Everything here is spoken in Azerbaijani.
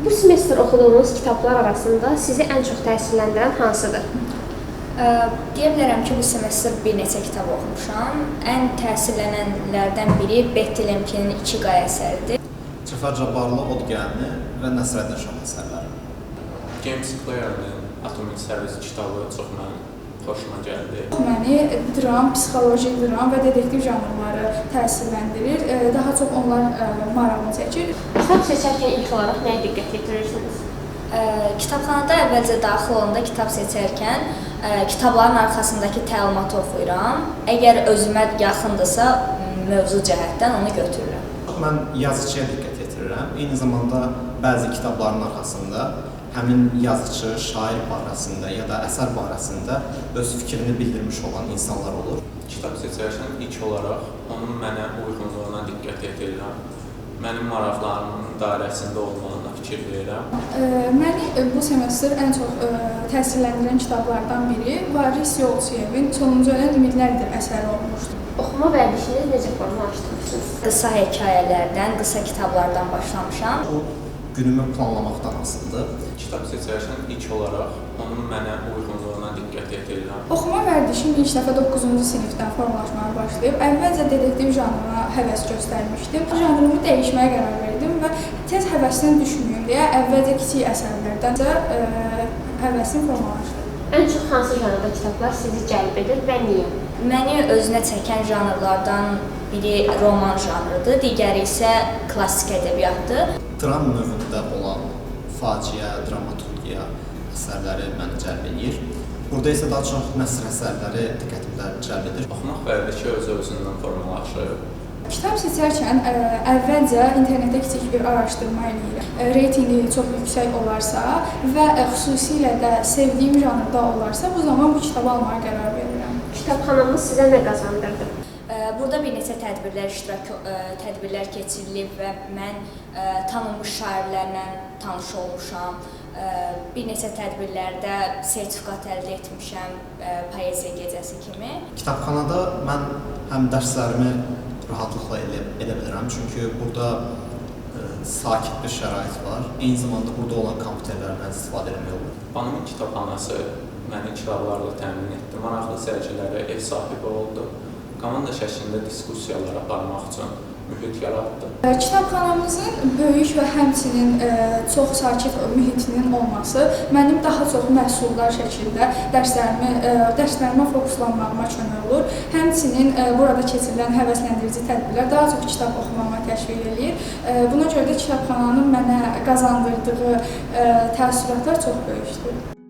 Bu semestr oxuduğunuz kitablar arasında sizi ən çox təsirləndirən hansıdır? Deyə bilərəm ki, bu semestr bir neçə kitab oxumuşam. Ən təsirlənənlərdən biri Betty Lemkinin İki Qaya əsəridir. Cəfər Cabbarlı Od Gəlini və Nəsrəddin Şah əsərləri. James Clear'ın Atomic Service kitabı çox mənim xoşuma gəldi. Məni dram, psixoloji dram və detektiv janrları təsirləndirir. Daha çox onlar marağımı çəkir. Kitab seçərkən ilk olaraq nəyə diqqət yetirirsiniz? Kitabxanada əvvəlcə daxil olanda kitab seçərkən kitabların arxasındakı təlimatı oxuyuram. Əgər özümə yaxındırsa, mövzu cəhətdən onu götürürəm. Mən yazıçıya diqqət yetirirəm. Eyni zamanda bəzi kitabların arxasında həmin yazıcı, şair barəsində ya da əsər barəsində öz fikrini bildirmiş olan insanlar olur. Kitab seçərkən ilk olaraq onun mənə uyğunluğuna diqqət yetirirəm. Mənim maraqlarımın dairəsində olmağına fikir verirəm. Məni bu semestr ən çox təsirləndirən kitablardan biri Varis Yolçiyevin Sonuncu ölən ümidlərdir əsəri olmuşdur. Oxuma vərdişiniz necə formalaşdırırsınız? Qısa hekayələrdən, qısa kitablardan başlamışam. Bu günümü planlamaqdan asılıdır. Kitab seçərkən ilk olaraq onun mənə uyğunluğuna diqqət yetirirəm. Oxuma vərdişim ilk dəfə 9-cu sinifdən formalaşmağa başlayıb. Əvvəlcə detektiv janrına həvəs göstərmişdim. Janrımı dəyişməyə qərar verdim və tez həvəsdən düşməyim deyə əvvəlcə kiçik əsərlərdəncə həvəsim formalaşdı. Ən çox hansı janrda kitablar sizi cəlb edir və niyə? Məni özünə çəkən janrlardan biri roman janrıdır, digəri isə klassik ədəbiyyatdır. Dram növündə olan faciə, dramaturgiya əsərləri məni cəlb edir. Burada isə daha çox nəsr əsərləri diqqətimdə cəlb edir. Oxumaq vərdişi öz-özündən formalaşır. Kitab seçərkən əvvəlcə internetdə kiçik bir araşdırma eləyirəm. Reytingi çox yüksək olarsa və xüsusilə də sevdiyim janrda olarsa, bu zaman bu kitabı almağa qərar verirəm. Kitabxanamız sizə nə qazandırdı? Burada bir neçə tədbirlər keçirilib və mən tanınmış şairlərlə tanış olmuşam. Bir neçə tədbirlərdə sertifikat əldə etmişəm, poeziya gecəsi kimi. Kitabxanada mən həm dərslərimi rahatlıqla edə bilirəm, çünki burada sakit bir şərait var. Eyni zamanda burada olan kompüterlərdən istifadə etmək olur. Banımın kitabxanası məni kitablarla təmin etdi. Maraqlı sərgilərə ev sahibi oldu. Komanda şəklində diskussiyalar aparmaq üçün mühit yaratdı. Kitabxanamızın böyük və həmçinin çox sakit mühitinin olması mənim daha çox məhsuldar şəkildə dərslərimə fokuslanmağıma kömək olur. Həmçinin burada keçirilən həvəsləndirici tədbirlər daha çox kitab oxumağıma təşviq eləyir. Buna görə də kitabxananın mənə qazandırdığı təəssüratlar çox böyükdür.